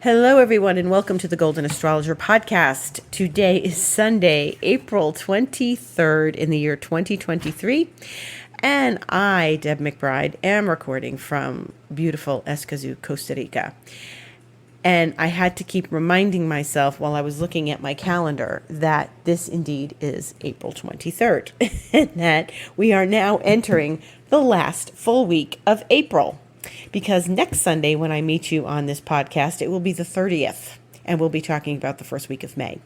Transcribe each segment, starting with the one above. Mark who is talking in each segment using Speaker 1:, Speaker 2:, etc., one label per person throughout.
Speaker 1: Hello, everyone, and welcome to the Golden Astrologer Podcast. Today is Sunday, April 23rd in the year 2023, and I, Deb McBride, am recording from beautiful Escazú, Costa Rica. And I had to keep reminding myself while I was looking at my calendar that this indeed is April 23rd, and that we are now entering the last full week of April. Because next Sunday, when I meet you on this podcast, it will be the 30th, and we'll be talking about the first week of May.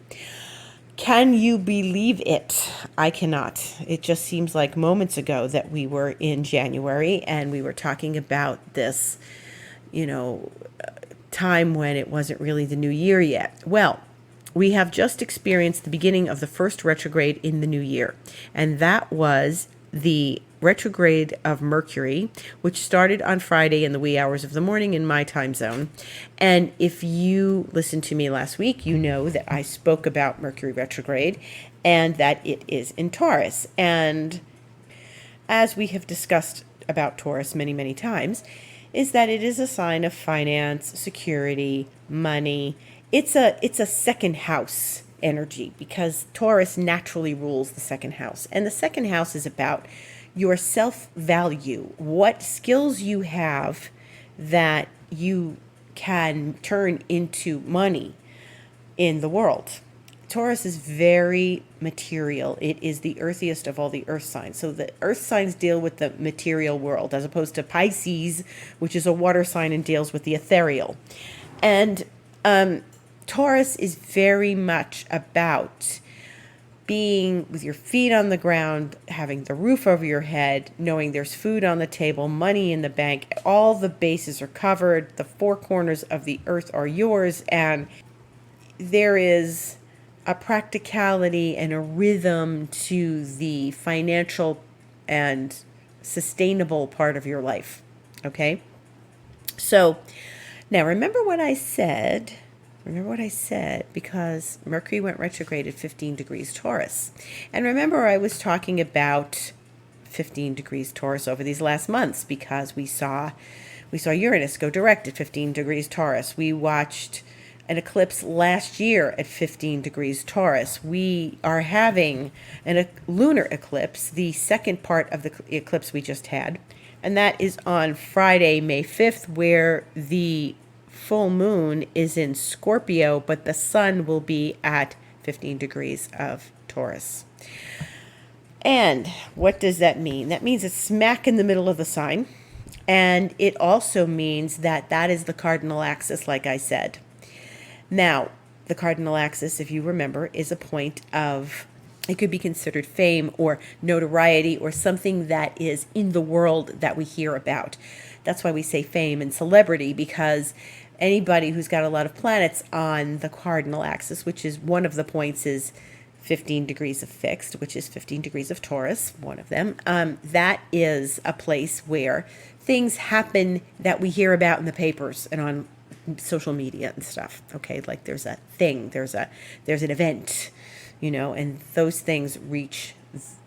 Speaker 1: Can you believe it? I cannot. It just seems like moments ago that we were in January, and we were talking about this, time when it wasn't really the new year yet. Well, we have just experienced the beginning of the first retrograde in the new year, and that was the retrograde of Mercury, which started on Friday in the wee hours of the morning in my time zone. And if you listened to me last week, you know that I spoke about Mercury retrograde and that it is in Taurus. And as we have discussed about Taurus many, many times, is that it is a sign of finance, security, money. It's a second house energy because Taurus naturally rules the second house. And the second house is about your self-value, what skills you have that you can turn into money in the world. Taurus is very material. It is the earthiest of all the earth signs. So the earth signs deal with the material world as opposed to Pisces, which is a water sign and deals with the ethereal. And Taurus is very much about being with your feet on the ground, having the roof over your head, knowing there's food on the table, money in the bank, all the bases are covered, the four corners of the earth are yours, and there is a practicality and a rhythm to the financial and sustainable part of your life, okay? So, now remember what I said, because Mercury went retrograde at 15 degrees Taurus. And remember, I was talking about 15 degrees Taurus over these last months because we saw Uranus go direct at 15 degrees Taurus. We watched an eclipse last year at 15 degrees Taurus. We are having a lunar eclipse, the second part of the eclipse we just had. And that is on Friday, May 5th, where the full moon is in Scorpio, but the sun will be at 15 degrees of Taurus. And what does that mean? That means it's smack in the middle of the sign. And it also means that that is the cardinal axis, like I said. Now, the cardinal axis, if you remember, is a point of, it could be considered fame or notoriety or something that is in the world that we hear about. That's why we say fame and celebrity, because anybody who's got a lot of planets on the cardinal axis, which is one of the points is 15 degrees of fixed, which is 15 degrees of Taurus, one of them, that is a place where things happen that we hear about in the papers and on social media and stuff. Okay, like there's a thing, there's an event, and those things reach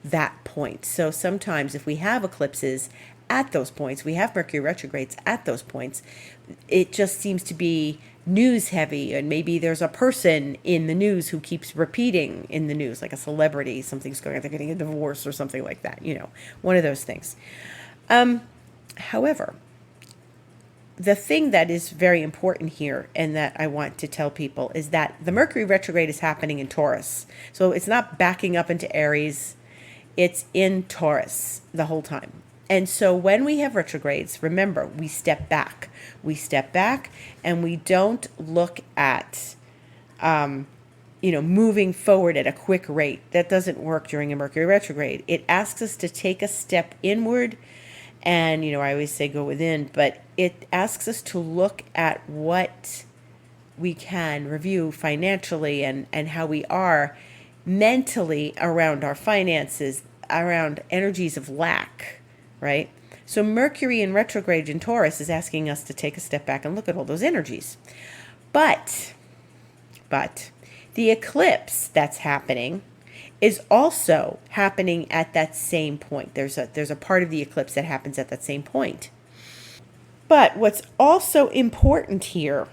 Speaker 1: that point. So sometimes if we have eclipses at those points, we have Mercury retrogrades at those points, it just seems to be news heavy, and maybe there's a person in the news who keeps repeating in the news, like a celebrity, something's going on, they're getting a divorce or something like that, one of those things. However, the thing that is very important here and that I want to tell people is that the Mercury retrograde is happening in Taurus. So it's not backing up into Aries. It's in Taurus the whole time. And so when we have retrogrades, remember, we step back. We step back and we don't look at, moving forward at a quick rate. That doesn't work during a Mercury retrograde. It asks us to take a step inward. And, I always say go within, but it asks us to look at what we can review financially and how we are mentally around our finances, around energies of lack, right? So Mercury in retrograde in Taurus is asking us to take a step back and look at all those energies. But the eclipse that's happening is also happening at that same point. There's a part of the eclipse that happens at that same point. But what's also important here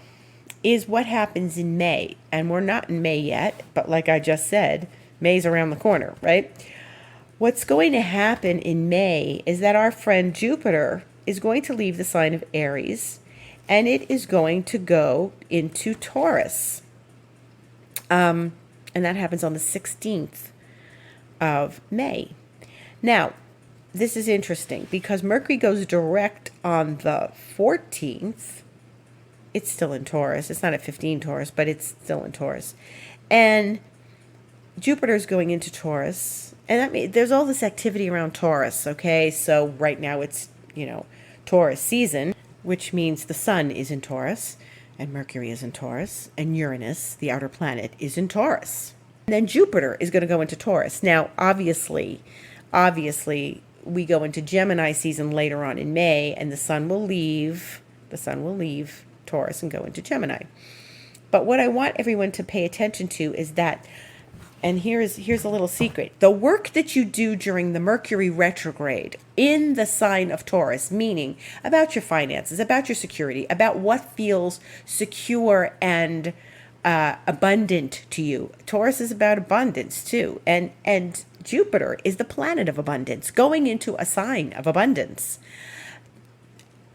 Speaker 1: is what happens in May. And we're not in May yet, but like I just said, May's around the corner, right? What's going to happen in May is that our friend Jupiter is going to leave the sign of Aries, and it is going to go into Taurus. And that happens on the 16th of May. Now, this is interesting because Mercury goes direct on the 14th. It's still in Taurus. It's not at 15 Taurus, but it's still in Taurus. And Jupiter's going into Taurus. And that means there's all this activity around Taurus, okay? So right now it's, Taurus season, which means the sun is in Taurus, and Mercury is in Taurus, and Uranus, the outer planet, is in Taurus. And then Jupiter is going to go into Taurus. Now, obviously, we go into Gemini season later on in May, and the sun will leave Taurus and go into Gemini. But what I want everyone to pay attention to is that, and here's a little secret, the work that you do during the Mercury retrograde in the sign of Taurus, meaning about your finances, about your security, about what feels secure and abundant to you. Taurus is about abundance too, and Jupiter is the planet of abundance, going into a sign of abundance.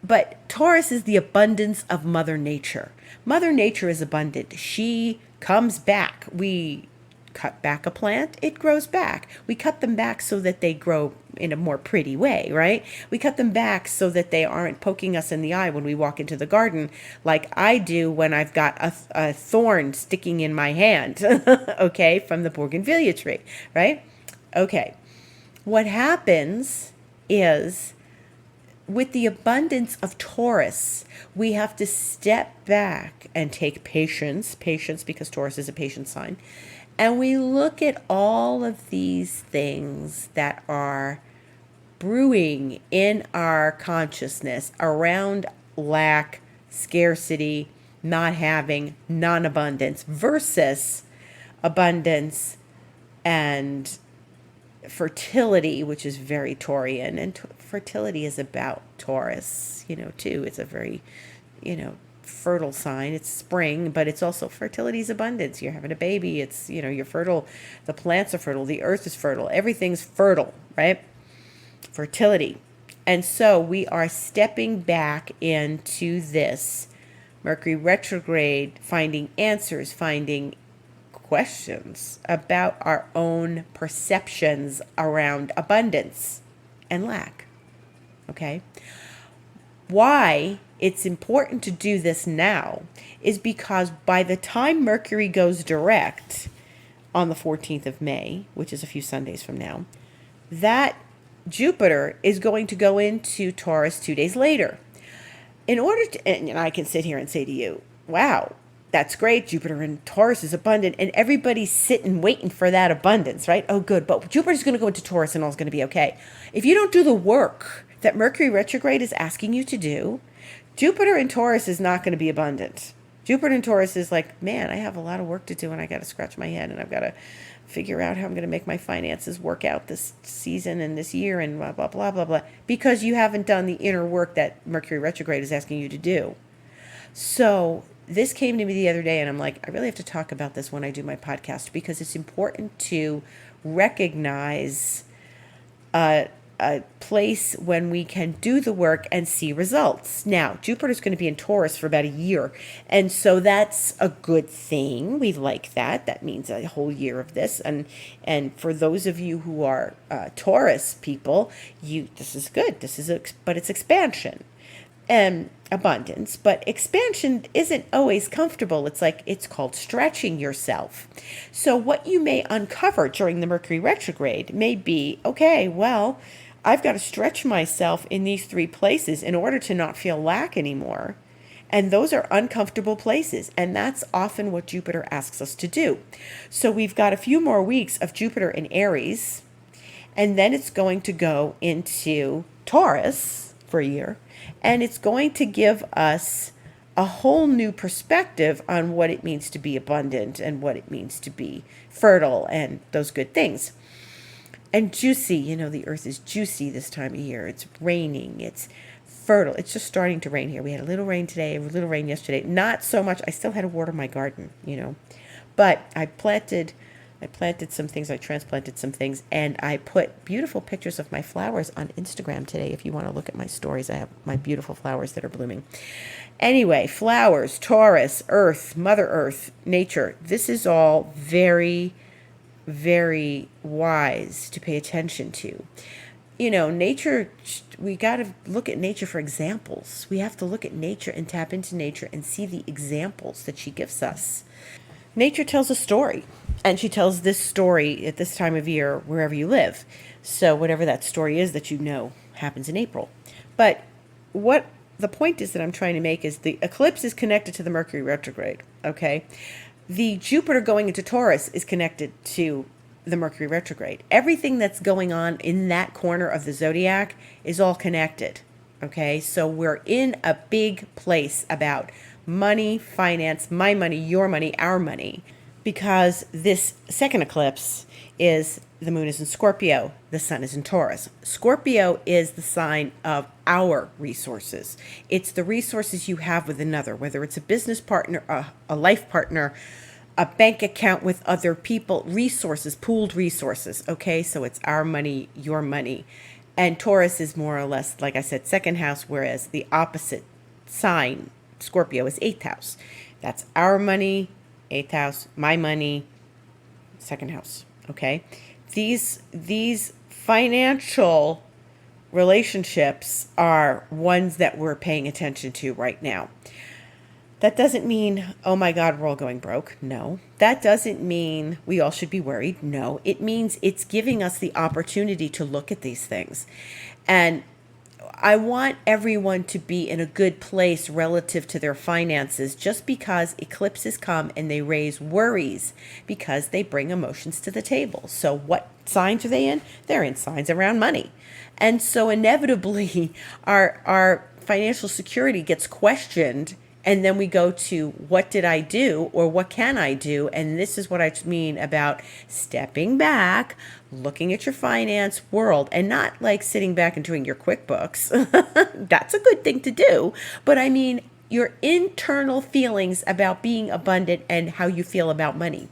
Speaker 1: But Taurus is the abundance of Mother Nature. Mother Nature is abundant. She comes back. We cut back a plant, it grows back. We cut them back so that they grow in a more pretty way, right? We cut them back so that they aren't poking us in the eye when we walk into the garden, like I do when I've got a thorn sticking in my hand, okay, from the bougainvillea tree, right? Okay. What happens is, with the abundance of Taurus, we have to step back and take patience because Taurus is a patient sign. And we look at all of these things that are brewing in our consciousness around lack, scarcity, not having, non-abundance versus abundance and fertility, which is very Taurian. And fertility is about Taurus, too. It's a very, fertile sign. It's spring, but it's also fertility is abundance. You're having a baby. It's, you're fertile. The plants are fertile. The earth is fertile. Everything's fertile, right? Fertility. And so we are stepping back into this Mercury retrograde, finding answers, finding questions about our own perceptions around abundance and lack. Okay? Why it's important to do this now is because by the time Mercury goes direct on the 14th of May, which is a few Sundays from now, that Jupiter is going to go into Taurus 2 days later. In order to, and I can sit here and say to you, wow, that's great. Jupiter in Taurus is abundant, and everybody's sitting waiting for that abundance, right? Oh, good. But Jupiter's going to go into Taurus and all's going to be okay. If you don't do the work that Mercury retrograde is asking you to do, Jupiter in Taurus is not going to be abundant. Jupiter in Taurus is like, man, I have a lot of work to do, and I got to scratch my head, and I've got to figure out how I'm going to make my finances work out this season and this year and blah, blah, blah, blah, blah, because you haven't done the inner work that Mercury retrograde is asking you to do. So this came to me the other day, and I'm like, I really have to talk about this when I do my podcast, because it's important to recognize a place when we can do the work and see results. Now, Jupiter's going to be in Taurus for about a year, and so that's a good thing. We like that. That means a whole year of this. And for those of you who are Taurus people, this is good. But it's expansion and abundance. But expansion isn't always comfortable. It's called stretching yourself. So what you may uncover during the Mercury retrograde may be, okay, well, I've got to stretch myself in these 3 places in order to not feel lack anymore. And those are uncomfortable places. And that's often what Jupiter asks us to do. So we've got a few more weeks of Jupiter in Aries. And then it's going to go into Taurus for a year. And it's going to give us a whole new perspective on what it means to be abundant and what it means to be fertile and those good things. And juicy, the earth is juicy this time of year. It's raining, it's fertile. It's just starting to rain here. We had a little rain today, a little rain yesterday. Not so much. I still had to water my garden, But I planted some things, I transplanted some things, and I put beautiful pictures of my flowers on Instagram today. If you want to look at my stories, I have my beautiful flowers that are blooming. Anyway, flowers, Taurus, Earth, Mother Earth, nature. This is all very, very wise to pay attention to. Nature, we got to look at nature for examples. We have to look at nature and tap into nature and see the examples that she gives us. Nature tells a story, and she tells this story at this time of year wherever you live. So whatever that story is that happens in April. But what the point is that I'm trying to make is the eclipse is connected to the Mercury retrograde, okay? The Jupiter going into Taurus is connected to the Mercury retrograde. Everything that's going on in that corner of the zodiac is all connected, okay? So we're in a big place about money, finance, my money, your money, our money, because this second eclipse is the moon is in Scorpio, the sun is in Taurus. Scorpio is the sign of our resources. It's the resources you have with another, whether it's a business partner, a life partner, a bank account with other people, resources, pooled resources, okay? So it's our money, your money. And Taurus is more or less, like I said, second house, whereas the opposite sign, Scorpio, is eighth house. That's our money, eighth house, my money, second house, okay? These financial relationships are ones that we're paying attention to right now. That doesn't mean, oh my God, we're all going broke. No. That doesn't mean we all should be worried. No. It means it's giving us the opportunity to look at these things. And I want everyone to be in a good place relative to their finances, just because eclipses come and they raise worries because they bring emotions to the table. So what signs are they in? They're in signs around money. And so inevitably our financial security gets questioned. And then we go to, what did I do, or what can I do? And this is what I mean about stepping back, looking at your finance world, and not like sitting back and doing your QuickBooks. That's a good thing to do. But I mean, your internal feelings about being abundant and how you feel about money.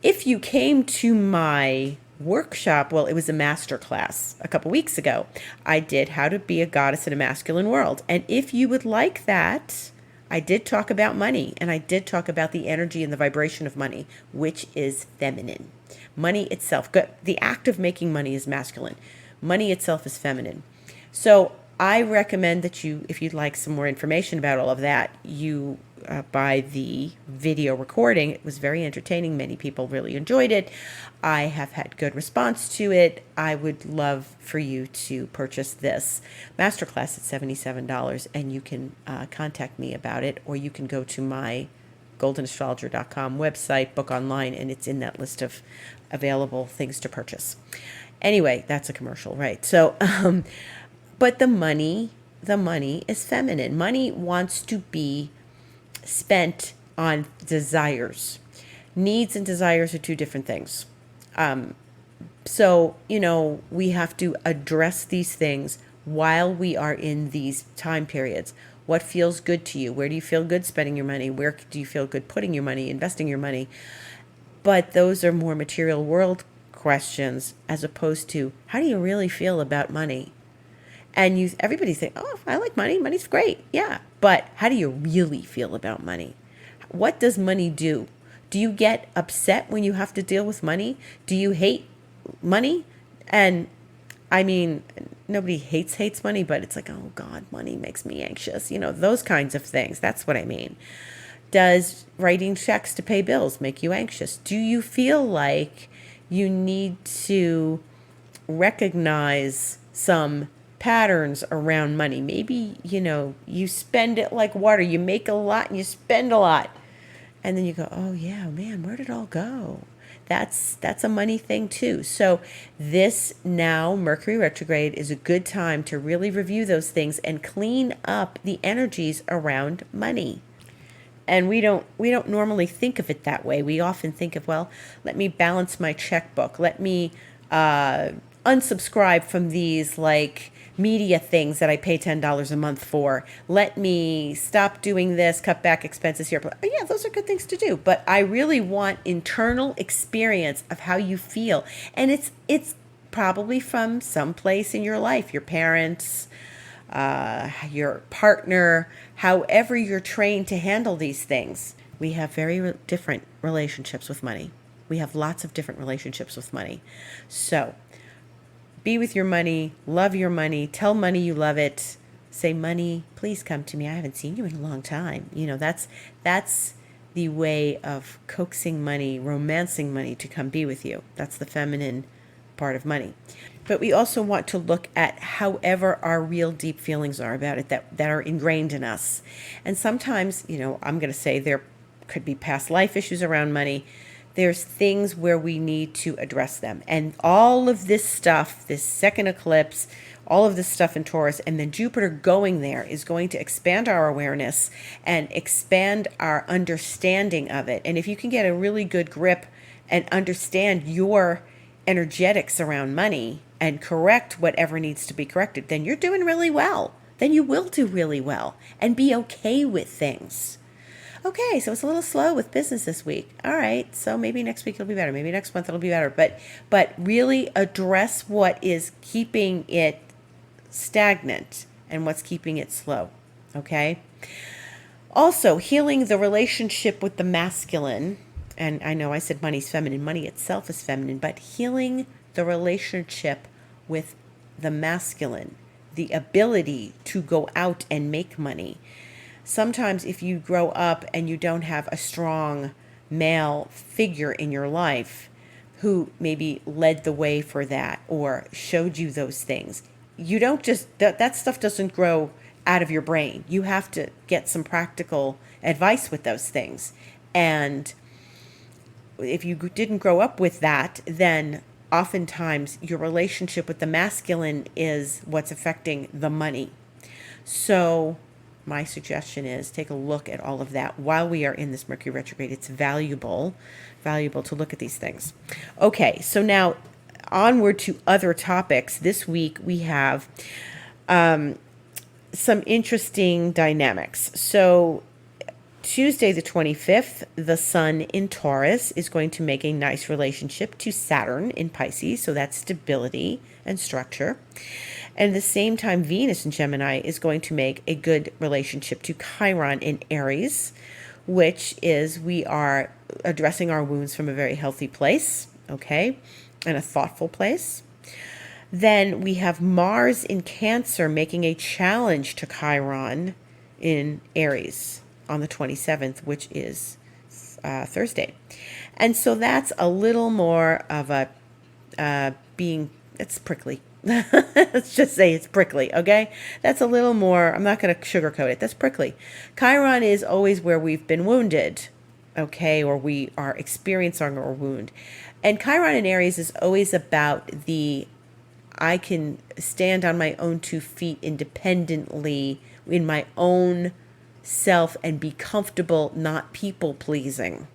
Speaker 1: If you came to my workshop, well, it was a master class a couple weeks ago. I did how to be a goddess in a masculine world. And if you would like that, I did talk about money, and I did talk about the energy and the vibration of money, which is feminine. Money itself, the act of making money is masculine. Money itself is feminine. So I recommend that you, if you'd like some more information about all of that, you buy the video recording. It was very entertaining. Many people really enjoyed it. I have had good response to it. I would love for you to purchase this masterclass at $77, and you can contact me about it, or you can go to my goldenastrologer.com website, book online, and it's in that list of available things to purchase. Anyway, that's a commercial, right? So, but the money is feminine. Money wants to be spent on desires. Needs and desires are two different things. So, we have to address these things while we are in these time periods. What feels good to you? Where do you feel good spending your money? Where do you feel good putting your money, investing your money? But those are more material world questions, as opposed to, how do you really feel about money? And everybody say, oh, I like money. Money's great. Yeah. But how do you really feel about money? What does money do? Do you get upset when you have to deal with money? Do you hate money? And I mean, nobody hates money, but it's like, oh God, money makes me anxious. Those kinds of things. That's what I mean. Does writing checks to pay bills make you anxious? Do you feel like you need to recognize some patterns around money? Maybe, you spend it like water. You make a lot and you spend a lot. And then you go, oh yeah, man, where did it all go? That's a money thing too. So this now Mercury retrograde is a good time to really review those things and clean up the energies around money. And we don't normally think of it that way. We often think of, well, let me balance my checkbook. Let me unsubscribe from these like media things that I pay $10 a month for. Let me stop doing this, cut back expenses here. Yeah, those are good things to do. But I really want internal experience of how you feel. And it's probably from someplace in your life, your parents, your partner, however you're trained to handle these things. We have very different relationships with money. We have lots of different relationships with money. So be with your money, love your money, tell money you love it. Say, money, please come to me. I haven't seen you in a long time. That's the way of coaxing money, romancing money to come be with you. That's the feminine part of money. But we also want to look at however our real deep feelings are about it that are ingrained in us. And sometimes, I'm going to say there could be past life issues around money. There's things where we need to address them. And all of this stuff, this second eclipse, all of this stuff in Taurus, and then Jupiter going there is going to expand our awareness and expand our understanding of it. And if you can get a really good grip and understand your energetics around money and correct whatever needs to be corrected, then you're doing really well. Then you will do really well and be okay with things. Okay, so it's a little slow with business this week. All right, so maybe next week it'll be better. Maybe next month it'll be better. But really address what is keeping it stagnant and what's keeping it slow. Okay? Also, healing the relationship with the masculine. And I know I said money's feminine. Money itself is feminine. But healing the relationship with the masculine. The ability to go out and make money. Sometimes if you grow up and you don't have a strong male figure in your life who maybe led the way for that or showed you those things, you don't that stuff doesn't grow out of your brain. You have to get some practical advice with those things. And if you didn't grow up with that, then oftentimes your relationship with the masculine is what's affecting the money. So my suggestion is take a look at all of that while we are in this Mercury retrograde. It's valuable to look at these things. Okay, so now onward to other topics. This week we have some interesting dynamics. So Tuesday the 25th, the sun in Taurus is going to make a nice relationship to Saturn in Pisces. So that's stability and structure. And at the same time, Venus in Gemini is going to make a good relationship to Chiron in Aries, which is we are addressing our wounds from a very healthy place, okay, and a thoughtful place. Then we have Mars in Cancer making a challenge to Chiron in Aries on the 27th, which is Thursday. And so that's a little more of a it's prickly. Let's just say it's prickly, okay? That's a little more, I'm not going to sugarcoat it. That's prickly. Chiron is always where we've been wounded, okay? Or we are experiencing our wound. And Chiron in Aries is always about I can stand on my own 2 feet independently in my own self and be comfortable not people pleasing.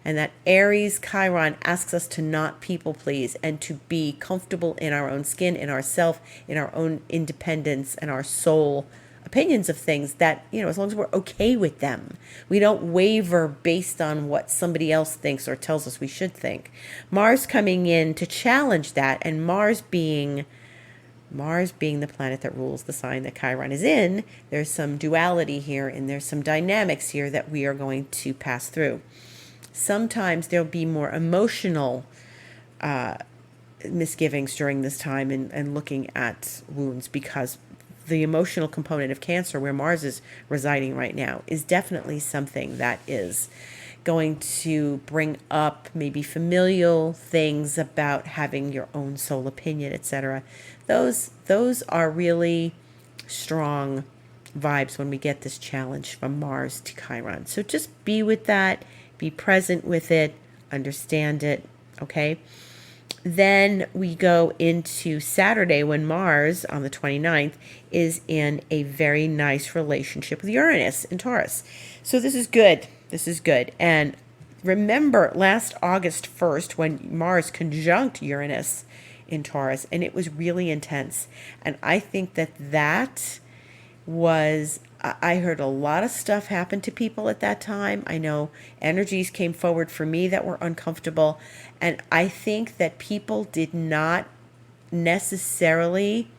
Speaker 1: And that Aries Chiron asks us to not people please and to be comfortable in our own skin, in ourself, in our own independence and our soul opinions of things that, as long as we're okay with them. We don't waver based on what somebody else thinks or tells us we should think. Mars coming in to challenge that, and Mars being the planet that rules the sign that Chiron is in, there's some duality here and there's some dynamics here that we are going to pass through. Sometimes there'll be more emotional misgivings during this time and looking at wounds, because the emotional component of Cancer, where Mars is residing right now, is definitely something that is going to bring up maybe familial things about having your own soul opinion, etc. Those are really strong vibes when we get this challenge from Mars to Chiron. So just be with that. Be present with it, understand it, okay? Then we go into Saturday when Mars, on the 29th, is in a very nice relationship with Uranus in Taurus. So this is good. This is good. And remember last August 1st when Mars conjunct Uranus in Taurus, and it was really intense. And I think that was, I heard a lot of stuff happen to people at that time. I know energies came forward for me that were uncomfortable. And I think that people did not necessarily,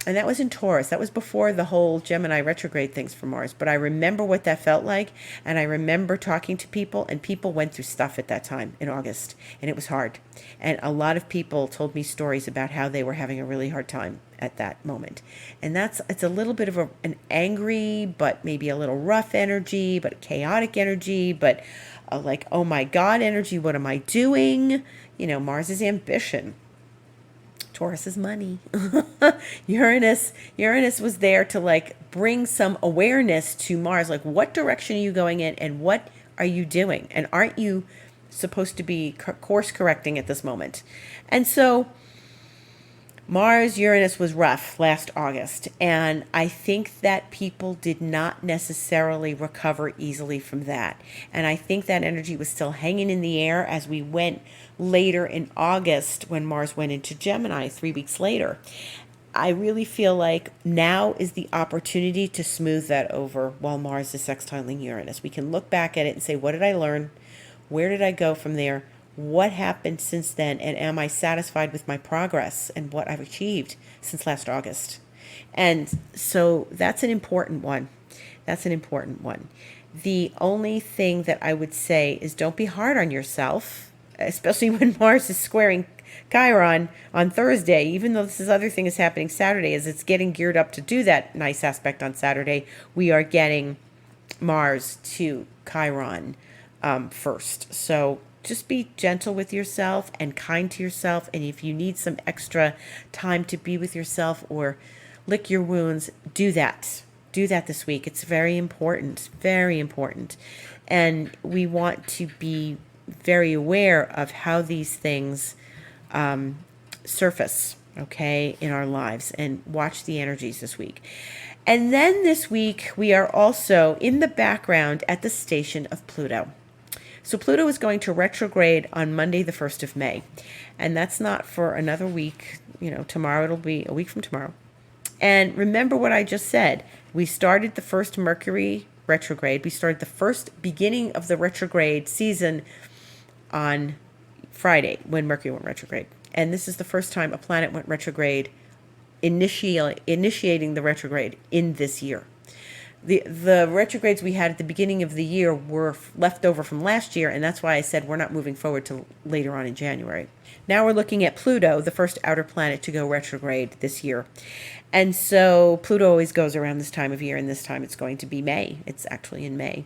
Speaker 1: and that was in Taurus. That was before the whole Gemini retrograde things for Mars. But I remember what that felt like. And I remember talking to people, and people went through stuff at that time in August. And it was hard. And a lot of people told me stories about how they were having a really hard time at that moment. And it's a little bit of an angry, but maybe a little rough energy, but a chaotic energy, but like, oh my God energy. What am I doing? Mars is ambition. Taurus is money. Uranus was there to like bring some awareness to Mars. Like, what direction are you going in, and what are you doing? And aren't you supposed to be course correcting at this moment? And so Mars Uranus was rough last August, and I think that people did not necessarily recover easily from that. And I think that energy was still hanging in the air as we went later in August when Mars went into Gemini 3 weeks later. I really feel like now is the opportunity to smooth that over while Mars is sextiling Uranus. We can look back at it and say, what did I learn? Where did I go from there? What happened since then? And am I satisfied with my progress and what I've achieved since last August? And so that's an important one. The only thing that I would say is don't be hard on yourself, especially when Mars is squaring Chiron on Thursday, even though this other thing is happening Saturday. As it's getting geared up to do that nice aspect on Saturday, we are getting Mars to Chiron first. So just be gentle with yourself and kind to yourself. And if you need some extra time to be with yourself or lick your wounds, do that. Do that this week. It's very important, very important. And we want to be very aware of how these things surface, okay, in our lives, and watch the energies this week. And then this week, we are also in the background at the station of Pluto. So Pluto is going to retrograde on Monday, the 1st of May. And that's not for another week. Tomorrow it'll be a week from tomorrow. And remember what I just said. We started the first Mercury retrograde. We started the first beginning of the retrograde season on Friday when Mercury went retrograde. And this is the first time a planet went retrograde, initiating the retrograde in this year. The retrogrades we had at the beginning of the year were left over from last year, and that's why I said we're not moving forward till later on in January. Now we're looking at Pluto, the first outer planet to go retrograde this year. And so Pluto always goes around this time of year, and this time it's going to be May. It's actually in May.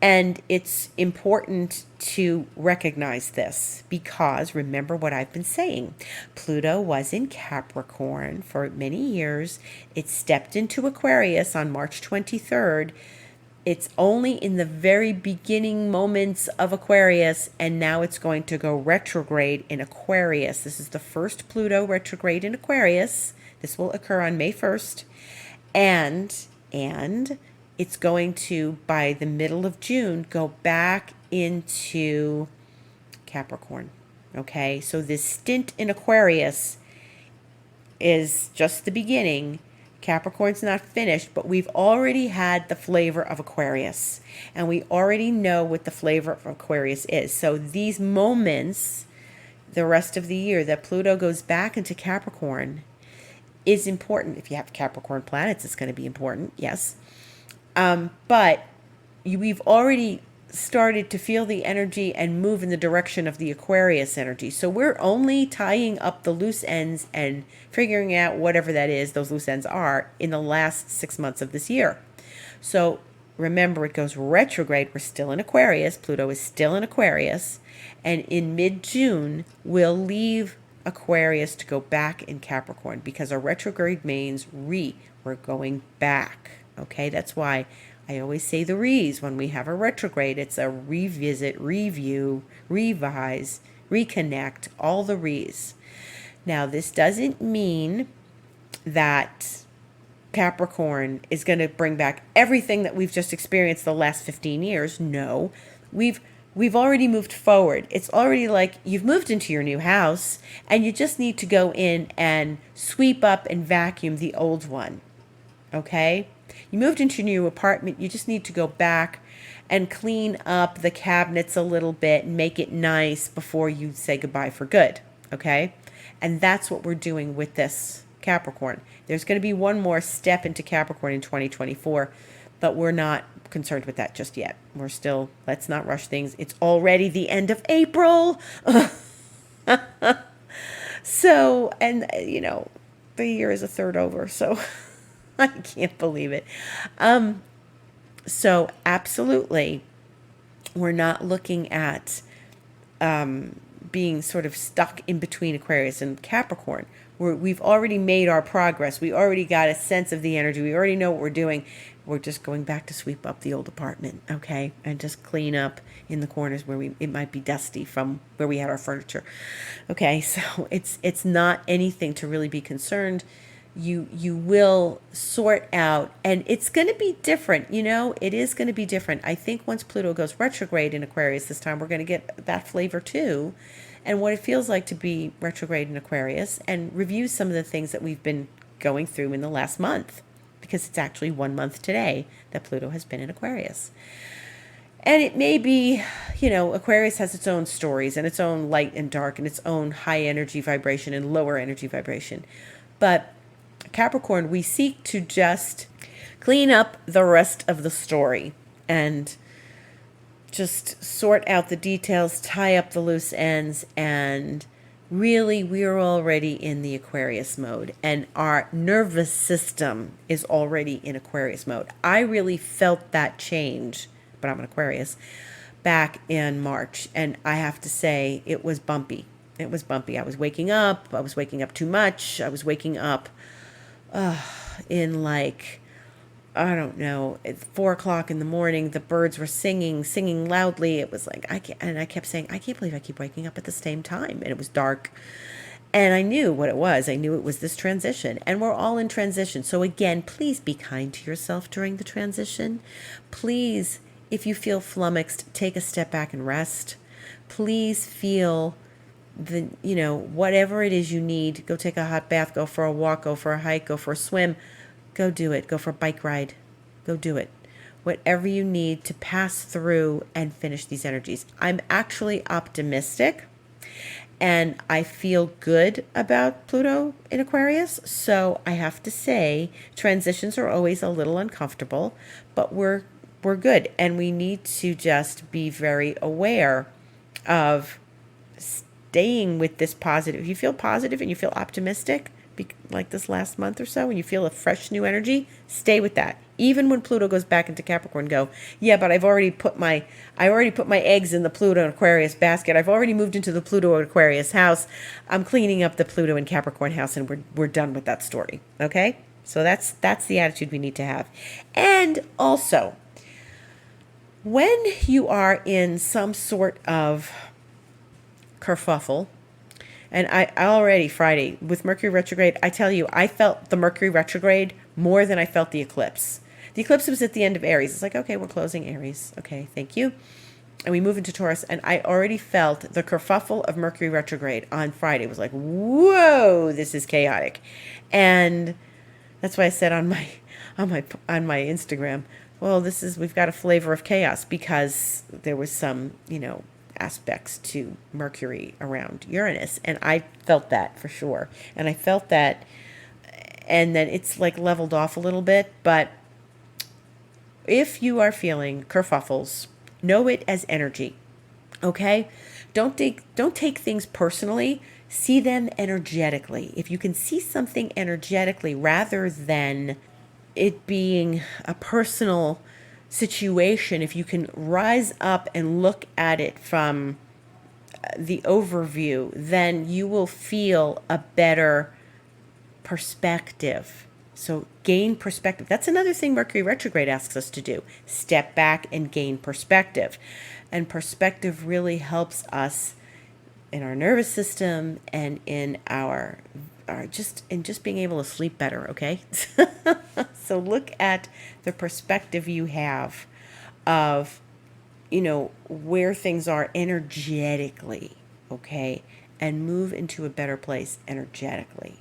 Speaker 1: And it's important to recognize this because remember what I've been saying. Pluto was in Capricorn for many years. It stepped into Aquarius on March 23rd. It's only in the very beginning moments of Aquarius, and now it's going to go retrograde in Aquarius. This is the first Pluto retrograde in Aquarius. This will occur on May 1st. And it's going to, by the middle of June, go back into Capricorn. Okay, so this stint in Aquarius is just the beginning. Capricorn's not finished, but we've already had the flavor of Aquarius. And we already know what the flavor of Aquarius is. So these moments, the rest of the year, that Pluto goes back into Capricorn is important. If you have Capricorn planets, it's going to be important, yes. But we've already started to feel the energy and move in the direction of the Aquarius energy. So we're only tying up the loose ends and figuring out whatever that is, those loose ends are, in the last 6 months of this year. So remember, it goes retrograde. We're still in Aquarius. Pluto is still in Aquarius. And in mid-June, we'll leave Aquarius to go back in Capricorn because our retrograde means we're going back. Okay, that's why I always say the re's when we have a retrograde. It's a revisit, review, revise, reconnect, all the re's. Now, this doesn't mean that Capricorn is going to bring back everything that we've just experienced the last 15 years. No, we've we've already moved forward. It's already like you've moved into your new house and you just need to go in and sweep up and vacuum the old one. Okay? You moved into your new apartment. You just need to go back and clean up the cabinets a little bit and make it nice before you say goodbye for good. Okay? And that's what we're doing with this Capricorn. There's going to be one more step into Capricorn in 2024, but we're not concerned with that just yet. We're still, let's not rush things. It's already the end of April. So, and the year is a third over. So I can't believe it. So absolutely, we're not looking at being sort of stuck in between Aquarius and Capricorn. We've already made our progress. We already got a sense of the energy. We already know what we're doing. We're just going back to sweep up the old apartment, okay? And just clean up in the corners where it might be dusty from where we had our furniture. Okay, so it's not anything to really be concerned. You will sort out, and it's going to be different. It is going to be different. I think once Pluto goes retrograde in Aquarius this time, we're going to get that flavor too, and what it feels like to be retrograde in Aquarius, and review some of the things that we've been going through in the last month, because it's actually 1 month today that Pluto has been in Aquarius. And it may be, Aquarius has its own stories and its own light and dark and its own high energy vibration and lower energy vibration. But Capricorn, we seek to just clean up the rest of the story and just sort out the details, tie up the loose ends, and really we're already in the Aquarius mode, and our nervous system is already in Aquarius mode. I really felt that change, but I'm an Aquarius, back in March, and I have to say it was bumpy. It was bumpy. I was waking up too much. I was waking up in I don't know, at 4:00 in the morning. The birds were singing loudly. It was like, I kept saying, I can't believe I keep waking up at the same time. And it was dark. And I knew what it was. I knew it was this transition. And we're all in transition. So again, please be kind to yourself during the transition. Please, if you feel flummoxed, take a step back and rest. Please feel whatever it is you need. Go take a hot bath, go for a walk, go for a hike, go for a swim. Go do it. Go for a bike ride. Go do it. Whatever you need to pass through and finish these energies. I'm actually optimistic, and I feel good about Pluto in Aquarius. So I have to say, transitions are always a little uncomfortable, but we're good, and we need to just be very aware of staying with this positive. If you feel positive and you feel optimistic, like this last month or so, and you feel a fresh new energy, stay with that. Even when Pluto goes back into Capricorn, go, yeah, but I already put my eggs in the Pluto and Aquarius basket. I've already moved into the Pluto and Aquarius house. I'm cleaning up the Pluto and Capricorn house, and we're done with that story. Okay? So that's the attitude we need to have. And also, when you are in some sort of kerfuffle, and I already, Friday, with Mercury retrograde, I tell you, I felt the Mercury retrograde more than I felt the eclipse. The eclipse was at the end of Aries. It's like, okay, we're closing Aries. Okay, thank you. And we move into Taurus, and I already felt the kerfuffle of Mercury retrograde on Friday. It was like, whoa, this is chaotic. And that's why I said on my Instagram, well, we've got a flavor of chaos, because there was some, aspects to Mercury around Uranus, and I felt that for sure. And I felt that, and then it's like leveled off a little bit. But if you are feeling kerfuffles, know it as energy. Okay? Don't take things personally. See them energetically. If you can see something energetically rather than it being a personal situation, if you can rise up and look at it from the overview, then you will feel a better perspective. So gain perspective. That's another thing Mercury retrograde asks us to do. Step back and gain perspective. And perspective really helps us in our nervous system and in our just being able to sleep better, okay? So look at the perspective you have of where things are energetically, okay, and move into a better place energetically.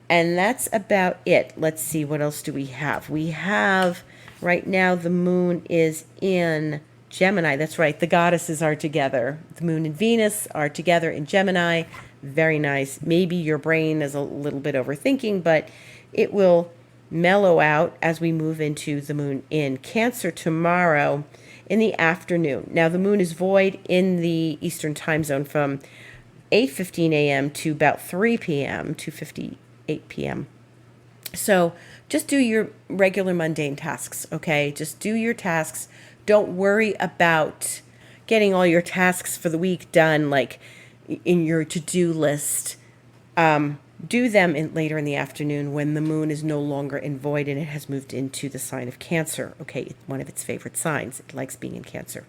Speaker 1: And that's about it. Let's see, what else do we have? We have, right now, the moon is in Gemini. That's right, the goddesses are together. The moon and Venus are together in Gemini. Very nice. Maybe your brain is a little bit overthinking, but it will mellow out as we move into the moon in Cancer tomorrow in the afternoon. Now, the moon is void in the Eastern time zone from 8:15 a.m. to about 3 p.m., 2:58 p.m. So just do your regular mundane tasks, okay? Just do your tasks. Don't worry about getting all your tasks for the week done, like in your to-do list. Do them later in the afternoon when the moon is no longer in void and it has moved into the sign of Cancer. Okay, it's one of its favorite signs. It likes being in Cancer.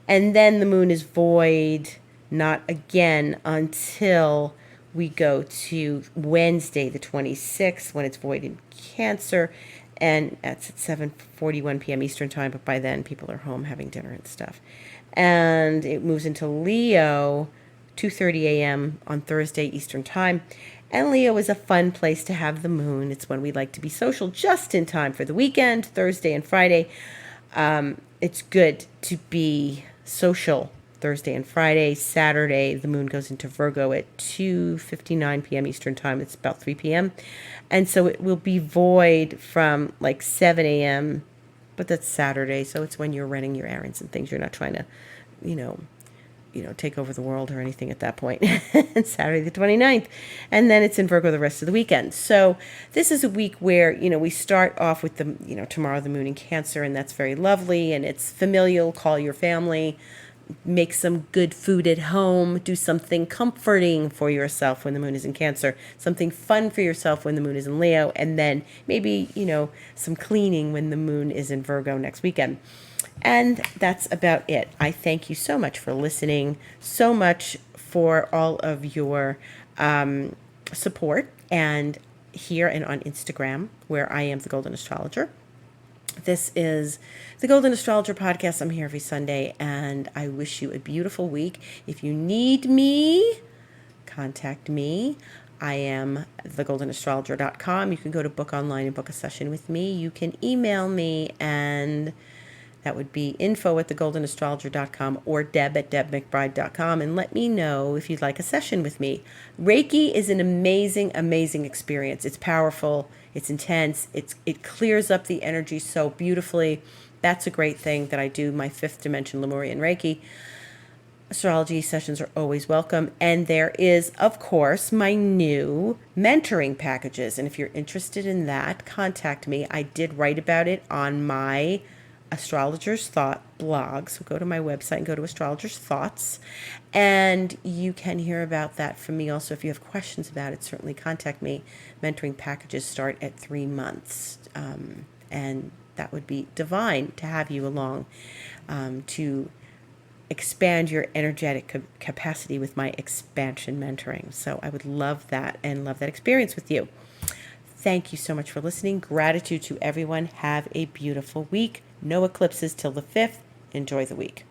Speaker 1: And then the moon is void, not again until we go to Wednesday, the 26th, when it's void in Cancer. And that's at 7:41 p.m. Eastern time, but by then people are home having dinner and stuff. And it moves into Leo, 2:30 a.m. on Thursday Eastern time. And Leo is a fun place to have the moon. It's when we like to be social just in time for the weekend, Thursday and Friday. It's good to be social Thursday and Friday. Saturday, the moon goes into Virgo at 2:59 p.m. Eastern time. It's about 3 p.m. And so it will be void from like 7 a.m., but that's Saturday. So it's when you're running your errands and things. You're not trying to, take over the world or anything at that point. It's Saturday the 29th. And then it's in Virgo the rest of the weekend. So this is a week where, we start off with tomorrow the moon in Cancer, and that's very lovely. And it's familial. Call your family. Make some good food at home. Do something comforting for yourself when the moon is in Cancer. Something fun for yourself when the moon is in Leo. And then maybe, some cleaning when the moon is in Virgo next weekend. And that's about it. I thank you so much for listening, so much for all of your support, and here and on Instagram, where I am the Golden Astrologer. This is the Golden Astrologer Podcast. I'm here every Sunday, and I wish you a beautiful week. If you need me, contact me. I am thegoldenastrologer.com. You can go to book online and book a session with me. You can email me, and that would be info@thegoldenastrologer.com or deb@debmcbride.com, and let me know if you'd like a session with me. Reiki is an amazing, amazing experience. It's powerful. It's intense. It clears up the energy so beautifully. That's a great thing that I do. My 5th dimension Lemurian Reiki. Astrology sessions are always welcome. And there is, of course, my new mentoring packages. And if you're interested in that, contact me. I did write about it on my Astrologer's Thought blog. So go to my website and go to Astrologer's Thoughts, and you can hear about that from me. Also, if you have questions about it, certainly contact me. Mentoring packages start at 3 months, and that would be divine to have you along to expand your energetic capacity with my expansion mentoring. So I would love that and love that experience with you. Thank you so much for listening. Gratitude to everyone. Have a beautiful week. No eclipses till the 5th. Enjoy the week.